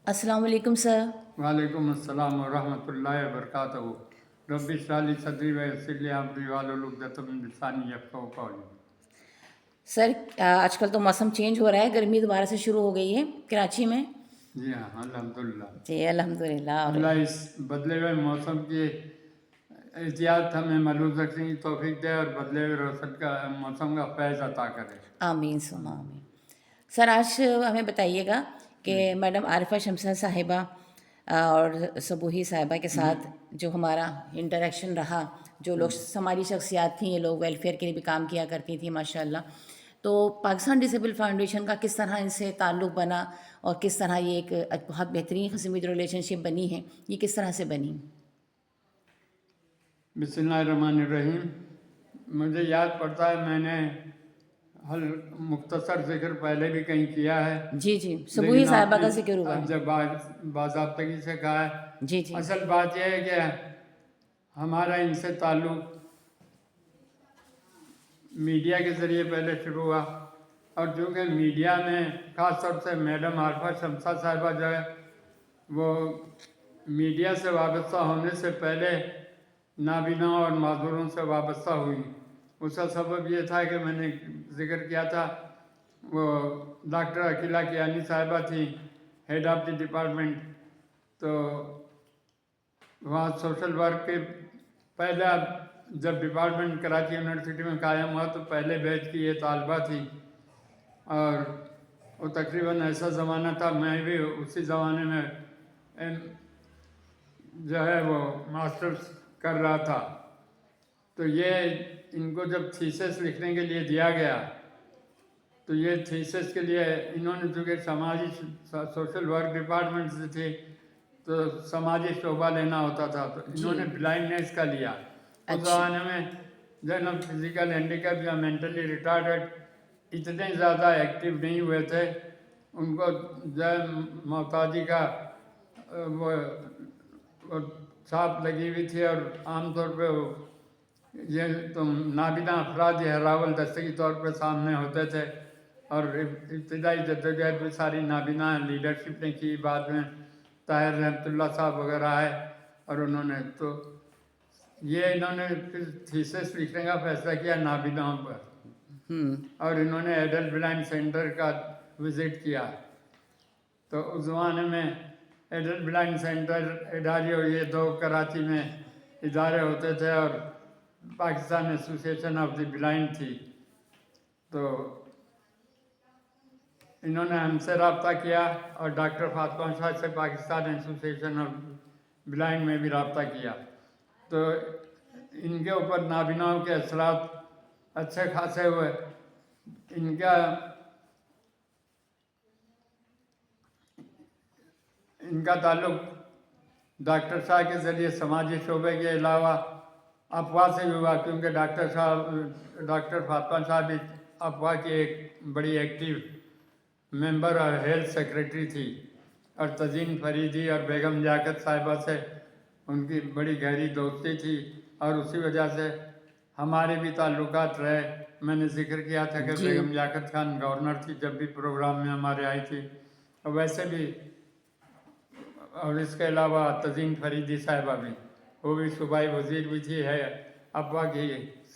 अस्सलाम वालेकुम सर। वालेकुम अस्सलाम व रहमतुल्लाहि व बरकातहू। रब्बि इश्रह ली सदरी व यस्सिर ली अमरी वाहलुल उक़दतम मिन लिसानी यफ़क़हू क़ौली। सर आजकल तो मौसम चेंज हो रहा है, गर्मी दोबारा से शुरू हो गई है कराची में। जी हाँ, अल्हम्दुलिल्लाह। जी अल्हम्दुलिल्लाह। और अल्लाह इस बदले हुए मौसम की एहतियात हमें मलूज़ रखने की तौफ़ीक दे और बदले हुए रोशन का मौसम का फैज़ अता करे। आमीन सुमा आमीन। सर आज हमें बताइएगा कि जी मैडम आरिफा शमसा साहिबा और सबूही साहिबा के जी साथ जो हमारा इंटरेक्शन रहा, जो लोग समाजी शख्सियात थी, ये लोग वेलफेयर के लिए भी काम किया करती थी माशाल्लाह। तो पाकिस्तान डिसेबल फाउंडेशन का किस तरह इनसे ताल्लुक़ बना और किस तरह ये एक बहुत बेहतरीन किस्म की जो रिलेशनशिप बनी है, ये किस तरह से बनी? बिस्मिल्लाहिर्रहमानिर्रहीम। मुझे याद पड़ता है मैंने हल मुख्तसर ज़िक्र पहले भी कहीं किया है, जी जी, सबूही लेकिन साहिबा आपने का जिक्र हुआ अब है। जब बाज़ाब्तगी से कहा है। जी जी असल बात यह है कि हमारा इनसे ताल्लुक़ मीडिया के ज़रिए पहले शुरू हुआ, और चूँकि मीडिया में ख़ास तौर से मैडम आरिफा शमसा साहिबा जो है वो मीडिया से वाबस्ता होने से पहले नाबीना और माज़ूरों से वाबस्ता हुई। उसका सबब ये था कि मैंने ज़िक्र किया था, वो डॉक्टर अकीला कियानी साहिबा थी, हेड ऑफ़ द डिपार्टमेंट। तो वहाँ सोशल वर्क के पहला जब डिपार्टमेंट कराची यूनिवर्सिटी में कायम हुआ तो पहले बैच की ये तालबा थी, और वो तकरीबन ऐसा ज़माना था, मैं भी उसी ज़माने में जो है वो मास्टर्स कर रहा था। तो ये इनको जब थीसिस लिखने के लिए दिया गया, तो ये थीसिस के लिए इन्होंने चूँकि समाजी सोशल वर्क डिपार्टमेंट से थे तो समाजी शोबा लेना होता था, तो जी। इन्होंने ब्लाइंडनेस का लिया। उस अच्छा ज़माने में जो है ना फिजिकल हैंडीकैप या मेंटली रिटार्डेड इतने ज़्यादा एक्टिव नहीं हुए थे, उनको जो है मोहताजी का वो छाप लगी हुई थी, और आमतौर पे वो ये तो नाबीना अफराद हरावल दस्ते के तौर पर सामने होते थे, और इब्तदाई जद्दोजहद भी सारी नाबीना लीडरशिप ने की। बाद में ताहिर रहमतुल्लाह साहब वगैरह आए और उन्होंने तो इन्होंने फिर थीसिस लिखने का फैसला किया नाबीनाओं पर, और इन्होंने एडल्ट ब्लाइंड सेंटर का विज़िट किया। तो उस ज़माने में एडल्ट ब्लाइंड सेंटर एडारियो ये दो कराची में इदारे होते थे, और Pakistan association of the blind थी। तो इन्होंने हमसे रब्ता किया, और डॉक्टर फातिमा शाह से पाकिस्तान एसोसिएशन ऑफ ब्लाइंड में भी रब्ता किया। तो इनके ऊपर नाबीनाओं के असरात अच्छे खासे हुए। इनका ताल्लुक़ डॉक्टर शाह के ज़रिए समाजी शोबे के अलावा अफवाह से भी हुआ, क्योंकि डॉक्टर फातिमा शाह भी अफवाह की एक बड़ी एक्टिव मेंबर और हेल्थ सेक्रेटरी थी, और तजीन फरीदी और बेगम लियाकत साहिबा से उनकी बड़ी गहरी दोस्ती थी, और उसी वजह से हमारे भी ताल्लुकात रहे। मैंने जिक्र किया था कि जी बेगम लियाकत खान गवर्नर थी जब भी प्रोग्राम में हमारे आई थी, और वैसे भी, और इसके अलावा तजीन फरीदी साहिबा भी, वो भी सूबाई वज़ीर भी थी, है अफवाह की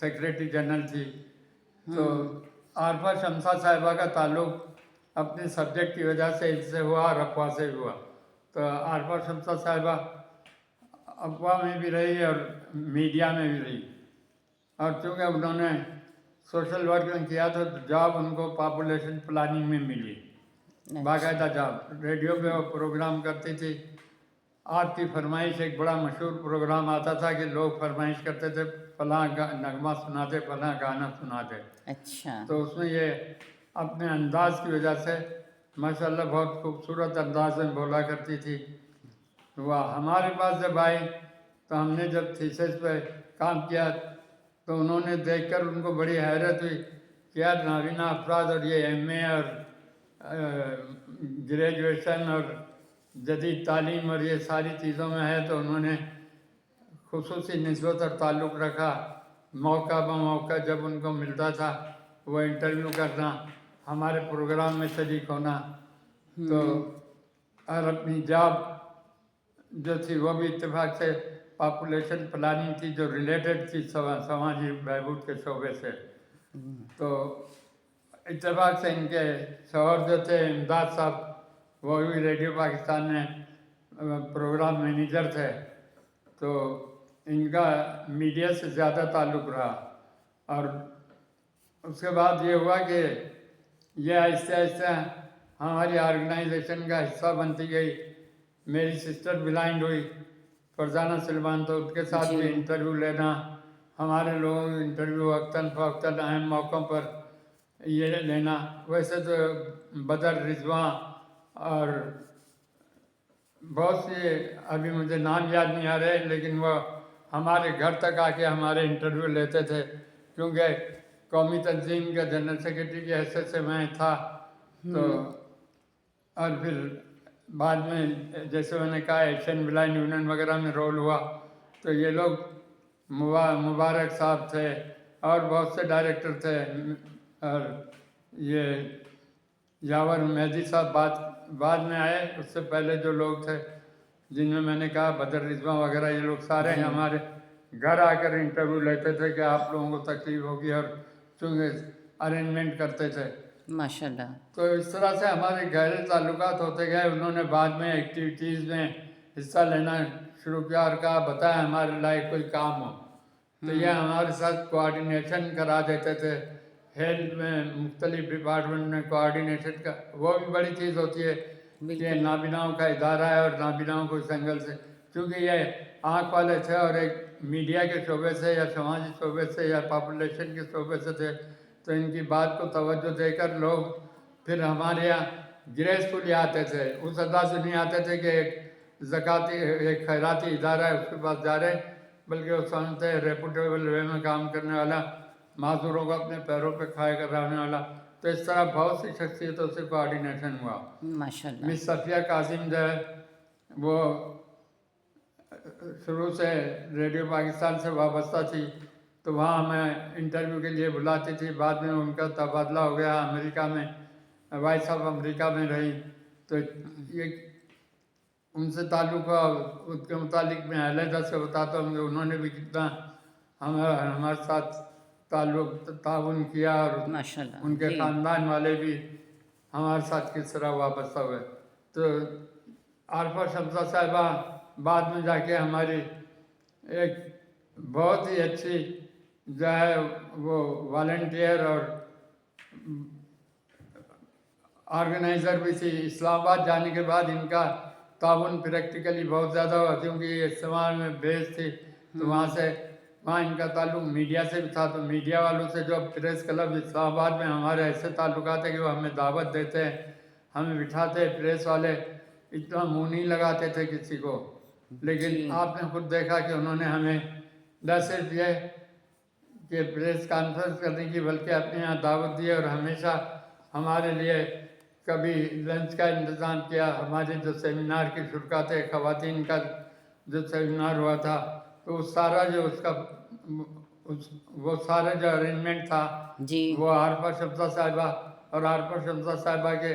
सेक्रेटरी जनरल थी। तो आरिफा शमसा साहिबा का ताल्लुक़ अपने सब्जेक्ट की वजह से इससे हुआ और अफवाह से भी हुआ। तो आरिफा शमसा साहिबा अफवाह में भी रही और मीडिया में भी रही, और चूँकि उन्होंने सोशल वर्क में किया था तो जॉब उनको पॉपुलेशन प्लानिंग में मिली, बाकायदा जॉब। रेडियो पे वो प्रोग्राम करती थी। आपकी फरमाइश एक बड़ा मशहूर प्रोग्राम आता था कि लोग फरमाइश करते थे फलां नगमा सुना दे, फलां गाना सुना दे। अच्छा तो उसमें ये अपने अंदाज़ की वजह से माशाल्लाह बहुत खूबसूरत अंदाज में बोला करती थी। वह हमारे पास जब आई तो हमने जब थीसिस पे काम किया तो उन्होंने देखकर उनको बड़ी हैरत हुई कि यार नाबीना अफराद और ये एमए और ग्रेजुएशन और जदीद तालीम और ये सारी चीज़ों में है, तो उन्होंने खुसूसी निस्बत और ताल्लुक़ रखा। मौका ब मौका जब उनको मिलता था वो इंटरव्यू करना, हमारे प्रोग्राम में शरीक होना। तो और अपनी जॉब जो थी वो भी इत्तेफाक से पॉपुलेशन प्लानिंग थी, जो रिलेटेड थी समाजी बहबूद के शोबे से। तो इत्तेफाक से इनके शौहर जो थे इमदाद साहब, वो भी रेडियो पाकिस्तान में प्रोग्राम मैनेजर थे। तो इनका मीडिया से ज़्यादा ताल्लुक़ रहा। और उसके बाद ये हुआ कि ये आहिस्ते आहिस्ते हमारी ऑर्गेनाइजेशन का हिस्सा बनती गई। मेरी सिस्टर ब्लाइंड हुई फरजाना सलमान, तो उसके साथ जी। भी इंटरव्यू लेना, हमारे लोगों के इंटरव्यू वक्तन फ़वक्तन अहम मौक़ों पर ये लेना। वैसे तो बदर, रिजवां और बहुत से अभी मुझे नाम याद नहीं आ रहे, लेकिन वो हमारे घर तक आके हमारे इंटरव्यू लेते थे, क्योंकि कौमी तंजीम के जनरल सेक्रेटरी की हैसियत से मैं था। तो और फिर बाद में जैसे मैंने कहा एशियन ब्लाइंड यूनियन वगैरह में रोल हुआ, तो ये लोग मुबारक साहब थे और बहुत से डायरेक्टर थे। और ये यावर मेहदी साहब बाद में आए। उससे पहले जो लोग थे जिनमें मैंने कहा बदर, रिजवां वगैरह, ये लोग सारे हमारे घर आकर इंटरव्यू लेते थे कि आप लोगों को तकलीफ होगी, और चूँकि अरेंजमेंट करते थे। माशाल्लाह। तो इस तरह से हमारे गहरे ताल्लुकात होते गए। उन्होंने बाद में एक्टिविटीज़ में हिस्सा लेना शुरू किया और कहा बताएं हमारे लायक कोई काम हो। तो ये हमारे साथ कोऑर्डिनेशन करा देते थे। हेल्थ में मुख्तलिफ डिपार्टमेंट में कोऑर्डिनेशन का वो भी बड़ी चीज़ होती है कि नाबिनाओं का इदारा है और नाबिनाओं को इस एंगल से, क्योंकि ये आँख वाले थे और एक मीडिया के शोबे से या समाजी शोबे से या पॉपुलेशन के शोबे से थे, तो इनकी बात को तवज्जो देकर लोग फिर हमारे यहाँ ग्रेसफुली आते थे। उस अंदाज से नहीं आते थे कि एक खैराती इदारा है उसके पास जा रहे, बल्कि वो समझते हैं रेपुटेबल वे में काम करने वाला, माजूरों को अपने पैरों पे खाए कराने वाला। तो इस तरह बहुत सी शख्सियतों से कोऑर्डिनेशन हुआ। माशाल्लाह। मिस सफिया कासिम जो है वो शुरू से रेडियो पाकिस्तान से वाबस्ता थी, तो वहाँ हमें इंटरव्यू के लिए बुलाती थी। बाद में उनका तबादला हो गया अमेरिका में, वॉइस ऑफ अमेरिका में रही। तो ये उनसे ताल्लुक़ हुआ, उसके मुतालिक मैं अलहदा से बताता हूँ कि उन्होंने भी कितना हमारे साथ ताउन किया, और माशाल्लाह। उनके जी। ख़ानदान वाले भी हमारे साथ किस तरह वाबस्ता हुए। तो आरफा शमसा साहिबा बाद में जाके हमारी एक बहुत ही अच्छी जो है वो वॉलंटियर और ऑर्गेनाइज़र भी थी। इस्लामाबाद जाने के बाद इनका ताउन प्रैक्टिकली बहुत ज़्यादा हुआ, क्योंकि ये इस्तेमाल में बेस थी। तो वहाँ इनका ताल्लुक मीडिया से भी था। तो मीडिया वालों से जो प्रेस क्लब इस्लामाबाद में हमारे ऐसे ताल्लुकात है कि वो हमें दावत देते हैं, हमें बिठाते हैं। प्रेस वाले इतना मुँह नहीं लगाते थे किसी को, लेकिन आपने खुद देखा कि उन्होंने हमें न सिर्फ ये कि प्रेस कॉन्फ्रेंस करने की, बल्कि अपने यहाँ दावत दी और हमेशा हमारे लिए कभी लंच का इंतज़ाम किया। हमारे जो सेमिनार के शुरा थे, ख़वातीन का जो सेमिनार हुआ था, तो वो सारा जो वो सारा जो अरेंजमेंट था जी। वो आरफा शमसा साहिबा और आरफा शमसा साहिबा के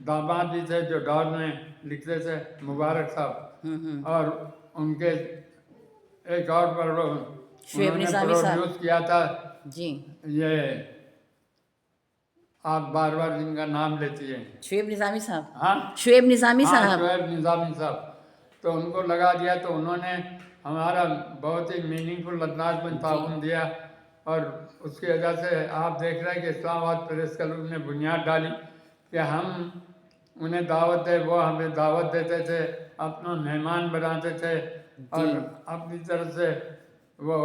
दामाद भी थे जो डॉन में लिखते थे, मुबारक साहब, और उनके एक और शुएब उन्होंने निज़ामी साहब। प्रोड्यूस किया था जी। ये, आप बार बार जिनका नाम लेती हैं, शुएब निज़ामी साहब। हाँ शुएब निज़ामी हाँ, साहब। शुएब निज़ामी साहब, तो उनको लगा दिया। तो उन्होंने हमारा बहुत ही मीनिंगफुल अंदाज में ताउन दिया, और उसकी वजह से आप देख रहे हैं कि इस्लामाबाद प्रेस क्लब ने बुनियाद डाली कि हम उन्हें दावत दें, वो हमें दावत देते थे, अपना मेहमान बनाते थे, और अपनी तरफ से वो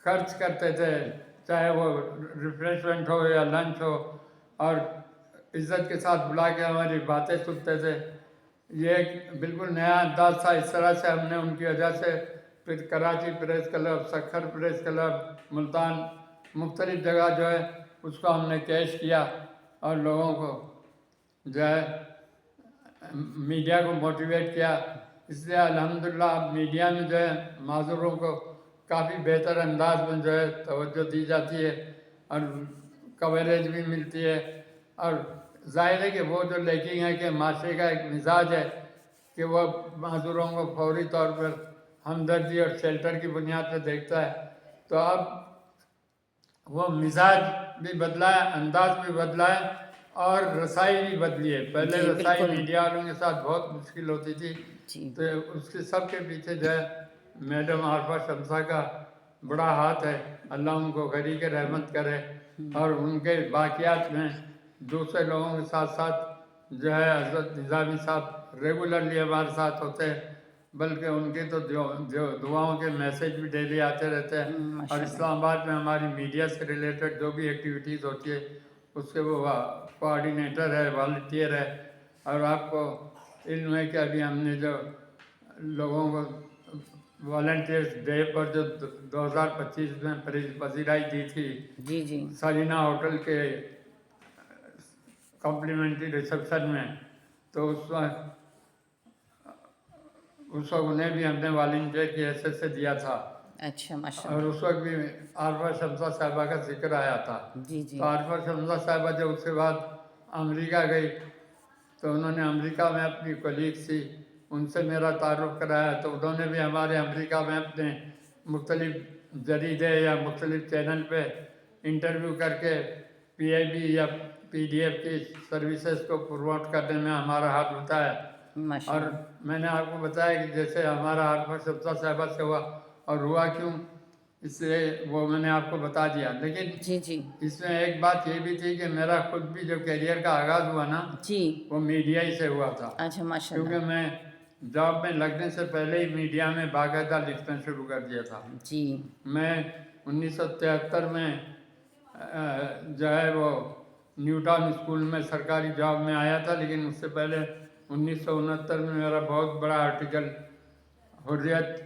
खर्च करते थे, चाहे वो रिफ्रेशमेंट हो या लंच हो, और इज़्ज़त के साथ बुला के हमारी बातें सुनते थे। ये एक बिल्कुल नया अंदाज था। इस तरह से हमने उनकी वजह से फिर Karachi press club, Sukkur press club, Multan, मुख्तलिफ जगह जो है उसको हमने कैश किया, और लोगों को जो है मीडिया को मोटिवेट किया। इसलिए अल्हम्दुलिल्लाह अब मीडिया में जो है माज़ूरों को काफ़ी बेहतर अंदाज में जो है तवज्जो दी जाती है, और कवरेज भी मिलती है। और जाहिर है कि वो जो लेकिन है कि माशरे का एक मिजाज है कि वह मजदूरों को फौरी तौर पर हमदर्दी और शेल्टर की बुनियाद पर देखता है। तो अब वो मिजाज भी बदला है, अंदाज भी बदला है और रसाई भी बदली है। पहले जी रसाई बिल्कुल। मीडिया वालों के साथ बहुत मुश्किल होती थी, जी तो उसके सब के पीछे जो है मैडम आरफा शमसा का बड़ा हाथ है। अल्लाह उनको गरी के रहमत करे और उनके बाकियात में दूसरे लोगों के साथ साथ जो है हजरत निज़ामी साहब रेगुलरली हमारे साथ होते हैं, बल्कि उनके तो जो दुआओं के मैसेज भी डेली आते रहते हैं। और माशाल्लाह। इस्लामाबाद में हमारी मीडिया से रिलेटेड जो भी एक्टिविटीज़ होती है उसके वो कोऑर्डिनेटर है, वॉलंटियर है। और आपको इल्म है कि अभी हमने जो लोगों को वॉलंटियर्स डे पर जो 2025 में पजीराई दी थी जी जी सरीना होटल के कॉम्प्लीमेंट्री रिसेप्शन में, तो उस वक्त उन्हें भी हमने वॉलंटियर की हैसियत से दिया था। अच्छा और माशाल्लाह। उस वक्त भी आरफा शमसा साहिबा का जिक्र आया था। जी जी तो आरफा शमसा साहिबा जब उसके बाद अमेरिका गई तो उन्होंने अमेरिका में अपनी कलीग थी उनसे मेरा तारुफ कराया। तो उन्होंने भी हमारे अमेरिका में अपने मुख्तलिफ जरीदे या मुख्तलिफ चैनल पे इंटरव्यू करके PIB या PDF की सर्विसेज को प्रमोट करने में हमारा हाथ बताया। और माशाल्लाह। मैंने आपको बताया कि जैसे हमारा आरफा शमसा साहिबा से हुआ, और हुआ क्यों इसलिए वो मैंने आपको बता दिया। लेकिन जी जी इसमें एक बात ये भी थी कि मेरा खुद भी जो करियर का आगाज़ हुआ ना जी। वो मीडिया ही से हुआ था। अच्छा क्योंकि माशाल्लाह। मैं जॉब में लगने से पहले ही मीडिया में बाकायदा लिखना शुरू कर दिया था। जी मैं 1973 में जो है वो न्यूटाउन स्कूल में सरकारी जॉब में आया था, लेकिन उससे पहले 1969 में मेरा बहुत बड़ा आर्टिकल हुर्रियत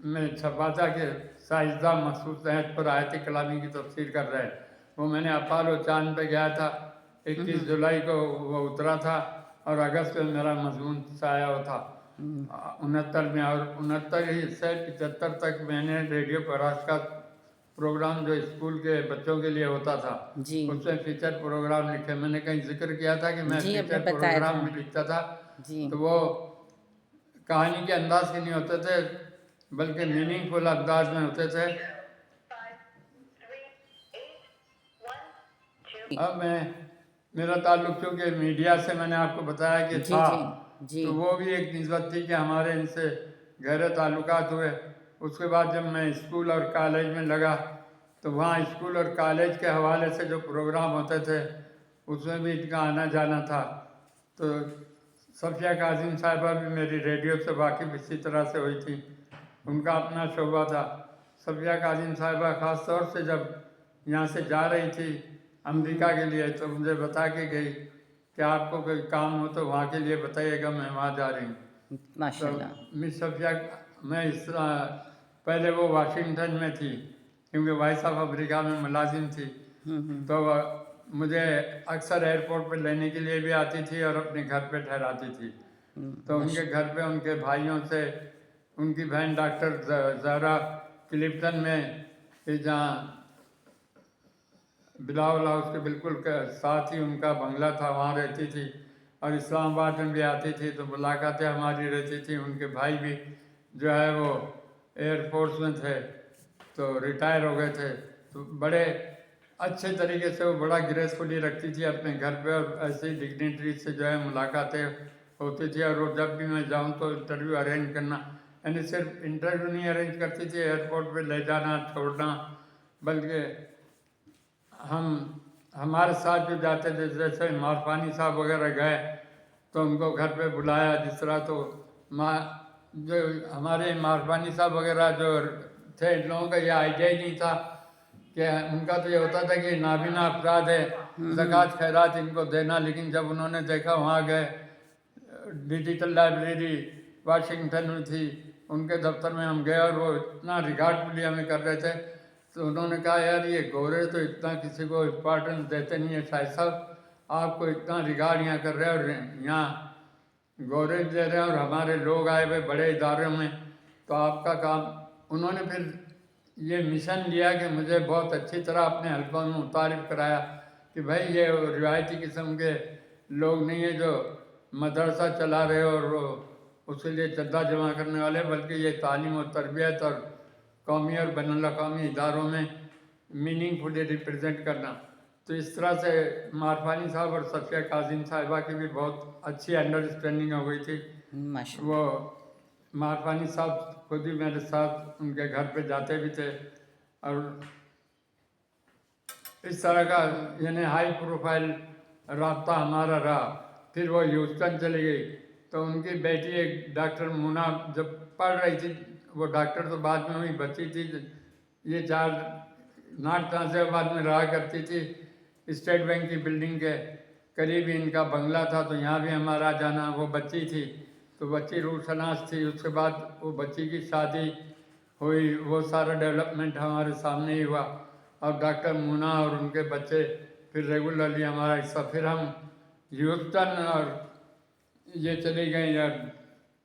में छपा था कि साइंसदान मखसूस तहत पर आयत कलामी की तफसीर कर रहे हैं। वो मैंने अपोलो चांद पे गया था, 21 जुलाई को वो उतरा था और अगस्त में मेरा मजमून साया हुआ था 69 में। और 69 ही से 75 तक मैंने रेडियो परास का प्रोग्राम जो स्कूल के बच्चों के लिए होता था जी उसमें फीचर प्रोग्राम लिखे। मैंने कहीं जिक्र किया था कि मैं जी आपने फीचर बताया था। प्रोग्राम भी लिखता था। जी तो वो कहानी के अंदाज के नहीं होते थे बल्कि मीनिंगफुल अंदाज में होते थे। अब मैं मेरा ताल्लुक चूँकि मीडिया से मैंने आपको बताया कि जी था, जी जी तो वो भी एक निस्बत थी कि हमारे इनसे गहरे ताल्लुकात हुए। उसके बाद जब मैं स्कूल और कॉलेज में लगा तो वहाँ स्कूल और कॉलेज के हवाले से जो प्रोग्राम होते थे उसमें भी इनका आना जाना था। तो सफिया काजिम साहिबा भी मेरी रेडियो से वाकिफ़ इसी तरह से हुई थी, उनका अपना शोबा था। सफिया काजिम साहिबा ख़ास तौर से जब यहाँ से जा रही थी अमेरिका के लिए तो मुझे बता के गई कि आपको कोई काम हो तो वहाँ के लिए बताइएगा, मैं वहाँ जा रही हूँ। तो माशाल्लाह। मिस सफिया मैं पहले वो वाशिंगटन में थी क्योंकि वॉइस ऑफ अमेरिका में मुलाजिम थी। तो मुझे अक्सर एयरपोर्ट पर लेने के लिए भी आती थी और अपने घर पे ठहराती थी। तो उनके घर पे उनके भाइयों से उनकी बहन डॉक्टर जहरा क्लिफ्टन में कि जहाँ बिलावल हाउस के बिल्कुल साथ ही उनका बंगला था वहाँ रहती थी। और इस्लामाबाद में भी आती थी तो मुलाकातें हमारी रहती थी। उनके भाई भी जो है वो एयरफोर्स में थे तो रिटायर हो गए थे। तो बड़े अच्छे तरीके से वो बड़ा ग्रेसफुली रखती थी अपने घर पे और ऐसे ही डिग्निटरी से जो है मुलाकातें होती थी। और वो जब भी मैं जाऊँ तो इंटरव्यू अरेंज करना, यानी सिर्फ इंटरव्यू नहीं अरेंज करती थी, एयरपोर्ट पे ले जाना छोड़ना, बल्कि हमारे साथ जो जाते थे जैसे मारफानी साहब वगैरह गए तो उनको घर पे बुलाया जिस तरह। तो जो हमारे मारफानी साहब वगैरह जो थे इन लोगों का ये आइडिया ही नहीं था कि उनका तो ये होता था कि नाबीना अफराद है ज़कात खैरात इनको देना। लेकिन जब उन्होंने देखा वहाँ गए डिजिटल लाइब्रेरी वाशिंगटन में थी उनके दफ्तर में हम गए और वो इतना रिगार्डफुली हमें कर रहे थे। तो उन्होंने कहा यार ये गोरे तो इतना किसी को इम्पोर्टेंस देते नहीं है शायद साहब, आपको इतना रिगार्ड यहाँ कर रहे हैं और यहाँ गोरे दे रहे हैं और हमारे लोग आए हुए बड़े इदारों में, तो आपका काम। उन्होंने फिर ये मिशन लिया कि मुझे बहुत अच्छी तरह अपने हल्कों में मुतारिफ कराया कि भाई ये रिवायती किस्म के लोग नहीं है जो मदरसा चला रहे हो और उसके लिए चंदा जमा करने वाले, बल्कि ये तालीम और तरबियत और कौमी और बैनुल अक़वामी इदारों में मीनिंगफुली रिप्रेजेंट करना। तो इस तरह से मारफानी साहब और सफिया काजिम साहिबा की भी बहुत अच्छी अंडरस्टैंडिंग हो गई थी। माशा वो मारफानी साहब खुद ही मेरे साथ उनके घर पे जाते भी थे, और इस तरह का यानी हाई प्रोफाइल राब्ता हमारा रहा। फिर वो ह्यूस्टन चली गई, तो उनकी बेटी एक डॉक्टर मुना जब पढ़ रही थी, वो डॉक्टर तो बाद में हुई, बची थी, ये 4 नॉर्थ गाजियाबाद में रहा करती थी, स्टेट बैंक की बिल्डिंग के करीब ही इनका बंगला था, तो यहाँ भी हमारा जाना। वो बच्ची थी, तो बच्ची रूशनास थी। उसके बाद वो बच्ची की शादी हुई, वो सारा डेवलपमेंट हमारे सामने ही हुआ, और डॉक्टर मुना और उनके बच्चे फिर रेगुलरली हमारा हिस्सा। फिर हम ह्यूस्टन और ये चली गई,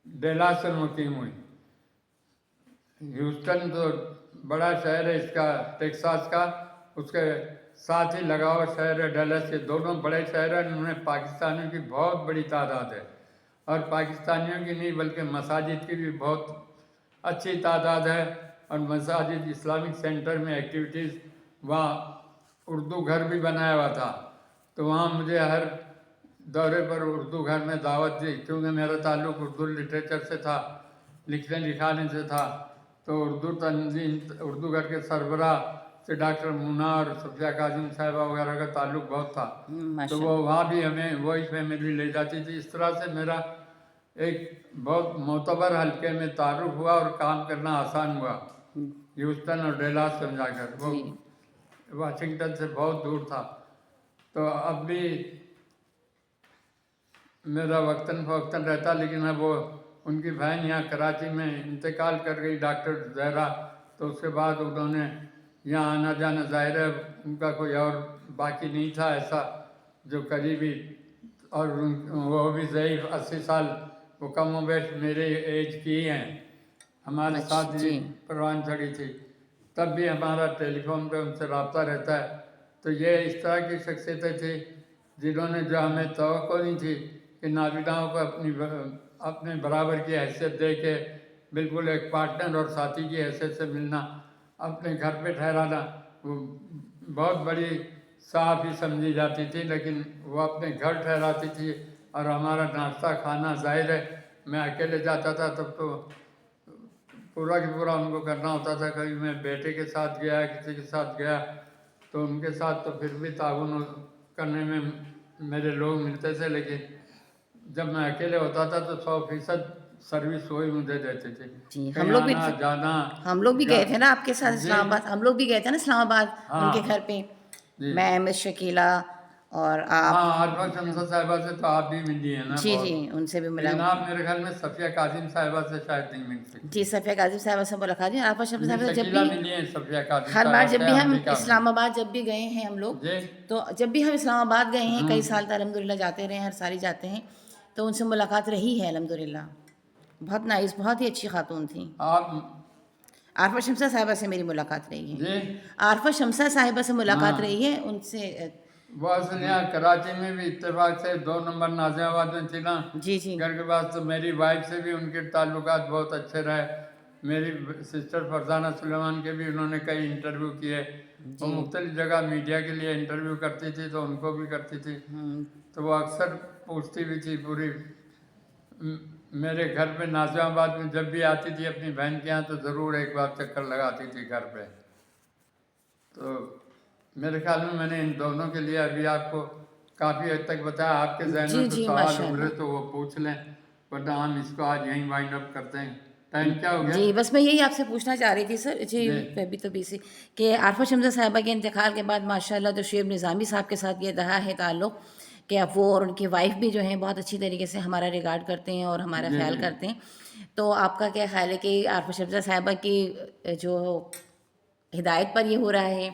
डेलास से मुकीम हुई। ह्यूस्टन तो बड़ा शहर है इसका, टेक्सास का, उसके साथ ही लगा हुआ शहर है डेलस। के दोनों बड़े शहर हैं। उनमें पाकिस्तानियों की बहुत बड़ी तादाद है, और पाकिस्तानियों की नहीं बल्कि मसाजिद की भी बहुत अच्छी तादाद है। और मसाजिद इस्लामिक सेंटर में एक्टिविटीज़, वहाँ उर्दू घर भी बनाया हुआ था, तो वहाँ मुझे हर दौरे पर उर्दू घर में दावत दी, क्योंकि मेरा ताल्लुक़ उर्दू लिटरेचर से था, लिखने लिखाने से था। तो उर्दू तंजीम, उर्दू घर के सरबराह से डॉक्टर मुना और सफिया काजिम साहिबा वगैरह का ताल्लुक़ बहुत था। तो माशा वो वहाँ भी हमें वही फैमिली ले जाती थी। इस तरह से मेरा एक बहुत मोतबर हल्के में तारुफ हुआ और काम करना आसान हुआ, ह्यूस्टन और डेलास में जाकर। वो जी वाशिंगटन से बहुत दूर था। तो अब भी मेरा वक्तन फ़वक्तन रहता, लेकिन अब वो उनकी बहन यहाँ कराची में इंतकाल कर गई, डॉक्टर जहरा। तो उसके बाद उन्होंने यहाँ आना जाना, ज़ाहिर है उनका कोई और बाकी नहीं था ऐसा जो करीबी, और वो भी ज़ईफ़ 80 साल, वो कम वेश मेरे एज की ही हैं। हमारे साथ ही जी परवान चढ़ी थी, तब भी हमारा टेलीफोन पे उनसे रब्ता रहता है। तो ये इस तरह की शख्सियतें थी जिन्होंने, जो हमें तवक्को नहीं थी कि नाबिनाओं को अपने बराबर की हैसियत दे के, बिल्कुल एक पार्टनर और साथी की हैसियत से मिलना, अपने घर पे ठहराना, वो बहुत बड़ी साफ़ ही समझी जाती थी। लेकिन वो अपने घर ठहराती थी, और हमारा नाश्ता खाना, ज़ाहिर है मैं अकेले जाता था तब तो पूरा की पूरा उनको करना होता था। कभी मैं बेटे के साथ गया, किसी के साथ गया, तो उनके साथ तो फिर भी ताउन करने में मेरे लोग मिलते थे, लेकिन जब मैं अकेले होता था तो 100% सर्विस वही मुझे देते थे। जी कहीं आना जाना। हम लोग भी गए थे ना आपके साथ जी इस्लामाबाद, हम लोग भी गए थे ना इस्लामाबाद उनके हाँ घर पे, जी मैं मिस शकीला और हाँ, आप। आरफा शमसा साहिबा से तो आप भी मिली हैं ना जी जी बहुत, उनसे भी मिला लेकिन हूँ। आप मेरे ख्याल में सफिया काजिम साहिबा से शायद नहीं मिल जी सकी। सफ़िया काजिम साहिबा से मुलाकात हुई, आफा शफ़ी मिस साहिबा से जब शकीला भी, मिली हैं सफिया काजिम हर बार साहिबा जब से भी हम अमेरिका में। इस्लामाबाद जब भी गए हैं हम लोग, जी तो जब भी हम इस्लामाबाद गए हैं, कई हम्म, साल तक अल्हम्दुलिल्लाह जाते रहे हैं, हर साल ही जाते हैं, तो उनसे मुलाकात रही है अल्हम्दुलिल्लाह। बहुत नाइस, बहुत ही अच्छी खातून थी। आप आरफा शमसा साहिबा से मेरी मुलाकात रही है, जी आरफा शमसा साहिबा से मुलाकात हाँ, रही है उनसे। वो असल यहाँ कराची में भी इत्तेफाक से 2 नंबर नाजियाबाद में थी ना जी जी घर के पास, तो मेरी वाइफ से भी उनके ताल्लुकात बहुत अच्छे रहे। मेरी सिस्टर फरजाना सुलेमान के भी उन्होंने कई इंटरव्यू किए। वो जी मुख्तलिफ जगह मीडिया के लिए इंटरव्यू करती थी, तो उनको भी करती थी। तो वो अक्सर पूछती भी थी पूरी मेरे घर पे नाजियाबाद में जब भी आती थी अपनी बहन के यहाँ, तो ज़रूर एक बार चक्कर लगाती थी घर पे। तो मेरे ख्याल में मैंने इन दोनों के लिए अभी आपको काफ़ी हद तक बताया। आपके जहन जी में कुछ जी सवाल उभरे माशाल्लाह। तो वो पूछ लें, वरना हम इसको आज यहीं वाइंड अप करते हैं। टाइम क्या हो गया? जी बस मैं यही आपसे पूछना चाह रही थी सर जी, जी अभी तो बीसी कि आरफा शमसा साहिबा के इंतकाल के बाद माशाल्लाह जो शेब निज़ामी साहब के साथ ये रहा है ताल्लुक़, कि अब वो और उनकी वाइफ भी जो हैं बहुत अच्छी तरीके से हमारा रिगार्ड करते हैं और हमारा जी ख्याल जी करते हैं। तो आपका क्या ख्याल है कि आरफा शमसा साहिबा की जो हिदायत पर ये हो रहा है?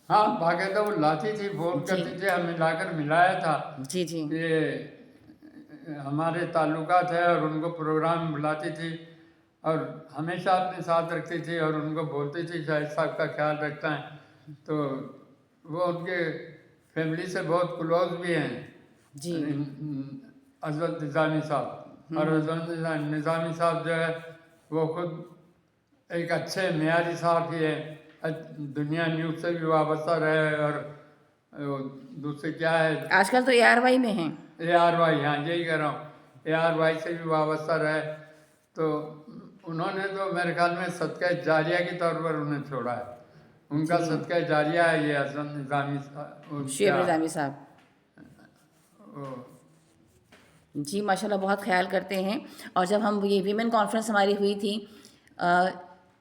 हाँ, बाकायदा वो लाती थी, फ़ोन जी करती थी, हमें लाकर मिलाया था जी जी कि हमारे ताल्लुकात है, और उनको प्रोग्राम में बुलाती थी, और हमेशा अपने साथ रखती थी, और उनको बोलती थी शाहिद साहब का ख्याल रखता है। तो वो उनके फैमिली से बहुत क्लोज भी हैं, जी अजवल निज़ामी साहब। और निज़ामी साहब जो है वो खुद एक अच्छे मेयारी साहब ही है, दुनिया न्यूज़ से भी वाबस्ता रहे और दूसरे क्या है आजकल तो ARY में हैं। ARY, हाँ यही कह रहा हूँ, ARY से भी वाबस्ता रहे। तो उन्होंने तो मेरे ख्याल में सदका जारिया के तौर पर उन्हें छोड़ा है, उनका सदका जारिया है ये हसन निज़ामी शुएब निज़ामी साहब वो- जी माशाल्लाह बहुत ख्याल करते हैं। और जब हम ये वीमेन कॉन्फ्रेंस हमारी हुई थी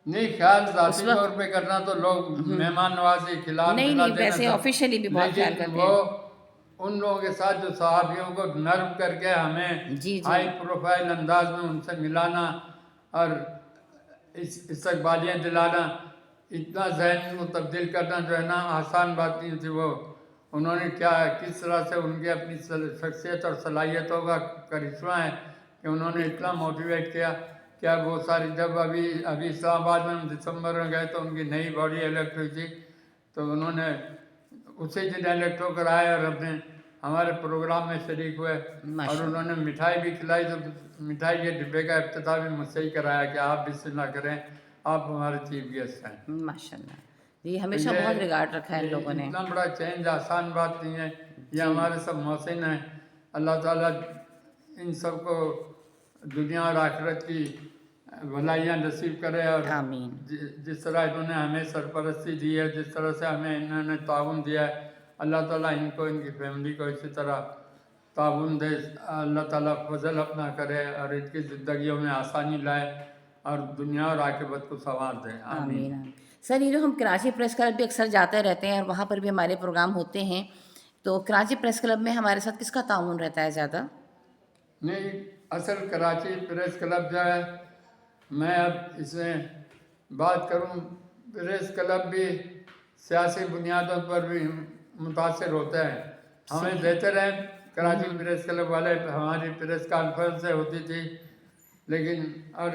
नहीं, ख्याल जाती तौर पे करना तो लोग मेहमान नवाजी खिला नहीं पिला नहीं देना वैसे सब, ऑफिशियली भी बहुत ख्याल लेकिन करते वो हैं। उन लोगों के साथ जो सहाबियों को नर्म करके हमें जी जी हाई प्रोफाइल अंदाज में उनसे मिलाना और इस्तकबालियाँ दिलाना, इतना जहन को तब्दील करना जो है ना आसान बात नहीं थी। वो उन्होंने क्या किस तरह से उनकी अपनी शख्सियत और सलाहियतों का करिश्मा है कि उन्होंने इतना मोटिवेट किया। क्या वो सारी जब अभी इस्लामाबाद में हम दिसंबर में गए तो उनकी नई बॉडी इलेक्ट हुई थी, तो उन्होंने उसी दिन इलेक्ट होकर आए और अपने हमारे प्रोग्राम में शरीक हुए और माशाल्लाह उन्होंने मिठाई भी खिलाई। तो मिठाई के डिब्बे का इफ्तिताह भी मुझसे ही कराया कि आप बिस्मिल्लाह करें, आप हमारे चीफ गेस्ट हैं। माशाल्लाह जी तो हमेशा बहुत रिगार्ड रखा है इन लोगों ने। इतना बड़ा चेंज आसान बात नहीं है। ये जी हमारे सब मोहसिन हैं, अल्लाह ताला इन सब को दुनिया और आखिरत की भलाइयाँ नसीब करे। और आमीन जिस तरह इन्होंने हमें सरपरस्ती दी है, जिस तरह से हमें इन्होंने ताउन दिया है, अल्लाह ताला इनको इनकी फैमिली को इसी तरह ताउन दे। अल्लाह ताला फजल अपना करे और इनकी ज़िंदगियों में आसानी लाए और दुनिया और आखिरत को संवार दे। आमीन। आमीन आमीन। सर ये जो हम कराची प्रेस क्लब भी अक्सर जाते रहते हैं और वहाँ पर भी हमारे प्रोग्राम होते हैं, तो कराची प्रेस क्लब में हमारे साथ किसका ताउन रहता है ज़्यादा? नहीं, असल कराची प्रेस क्लब जो है, मैं अब इसमें बात करूं, प्रेस क्लब भी सियासी बुनियादों पर भी मुतासर होता है। हमें देते रहे कराची प्रेस क्लब वाले, हमारी प्रेस कॉन्फ्रेंस होती थी, लेकिन और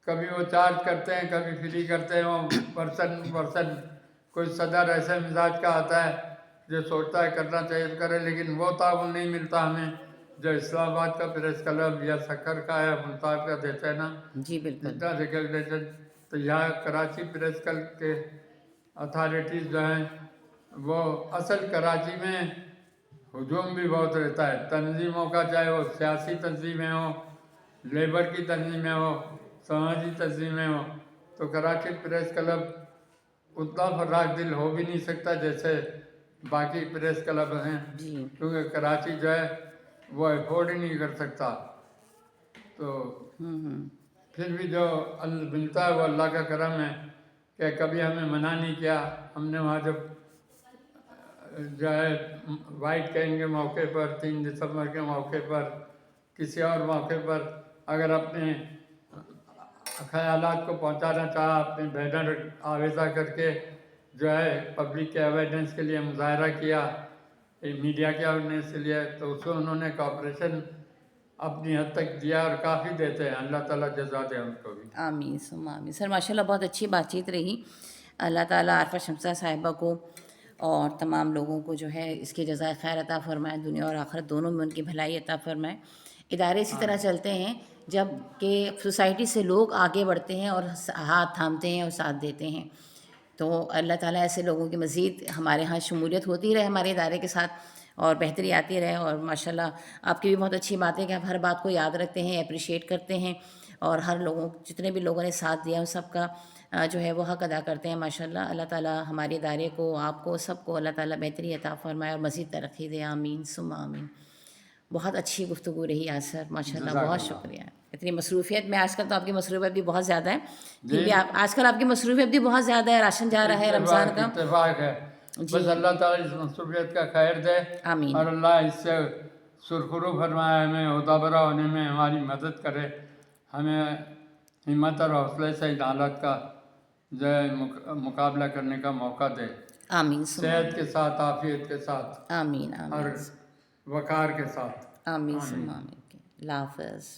कभी वो चार्ज करते हैं कभी फ्री करते हैं। वो पर्सन कोई सदर ऐसे मिजाज का आता है जो सोचता है करना चाहिए तो करे, लेकिन वो ताउन नहीं मिलता हमें जो इस्लामाबाद का प्रेस क्लब या सखर का या मुल्तान का देते हैं ना, जी बिल्कुल। जितना रिकग्निशन। तो यहाँ कराची प्रेस क्लब के अथॉरिटीज़ जो हैं वो असल कराची में हुजूम भी बहुत रहता है तंजीमों का, चाहे वो सियासी तंजीमें हो, लेबर की तंजीमें हो, समाजी तंजीमें हो। तो कराची प्रेस क्लब उतना फर्राख दिल हो भी नहीं सकता जैसे बाकी प्रेस क्लब हैं, जी क्योंकि कराची जो है वो अफोर्ड ही नहीं कर सकता। तो फिर भी जो मिलता है वो अल्लाह का करम है कि कभी हमें मना नहीं किया। हमने वहाँ जब जो है वाइट कैन के मौके पर, 3 दिसंबर के मौके पर, किसी और मौके पर अगर अपने ख्यालात को पहुंचाना चाहा, अपने बैनर आवेज़ा करके जो है पब्लिक के अवेयरनेस के लिए मुजाहरा किया, मीडिया के अवेयरनेस के लिए, तो उसमें उन्होंने कॉपरेशन अपनी हद तक दिया और काफ़ी देते हैं। अल्लाह ताला जज़ा दे उनको भी। आमीन सुम्मा आमीन। सर माशाल्लाह बहुत अच्छी बातचीत रही। अल्लाह ताला आरफा शमसा साहिबा को और तमाम लोगों को जो है इसकी जज़ाए खैर अता फ़रमाए, दुनिया और आखिरत दोनों में उनकी भलाई अता फ़रमाए। इदारे इसी तरह चलते हैं जब कि सोसाइटी से लोग आगे बढ़ते हैं और हाथ थामते हैं और साथ देते हैं। तो अल्लाह ताला ऐसे लोगों की मज़ीद हमारे यहाँ शमूलियत होती रहे हमारे इदारे के साथ और बेहतरी आती रहे। और माशाल्लाह आपकी भी बहुत अच्छी बात है कि आप हर बात को याद रखते हैं, अप्रिशिएट करते हैं और हर लोगों जितने भी लोगों ने साथ दिया उन सबका जो है वो हक अदा करते हैं माशाल्लाह। अल्लाह ताला हमारे इदारे को, आपको, सबको अल्लाह ताला बेहतरी अता फ़रमाए और मज़ीद तरक्की दे। आमीन सुम्मा आमीन। बहुत अच्छी गुफ्तगू रही आज सर माशाल्लाह, बहुत जज़ाकल्लाह। शुक्रिया। इतनी मसरूफ़ियत में आजकल तो आपकी मसरूफ़ियत भी बहुत ज़्यादा है, फिर जी, भी आप आजकल आपकी मसरूफ़ियत भी बहुत ज़्यादा है, राशन जा रहा है रमज़ान का। इत्तेफाक है। जी बस अल्लाह ताला इस मसरूफियत का खैर दे आमीन और अल्लाह इससे सुरखरू फरमाए, हमें उदाबरा होने में हमारी मदद करे, हमें हिम्मत और हौसले से इन हालात का जो है मुकाबला करने का मौका दे, आमीन सुम्मा सेहत के साथ, आफियत के साथ आमीन और आमीन वक़ार के साथ। आमीन आमीन। सुम्मा आमीन। अल्लाह हाफ़िज़।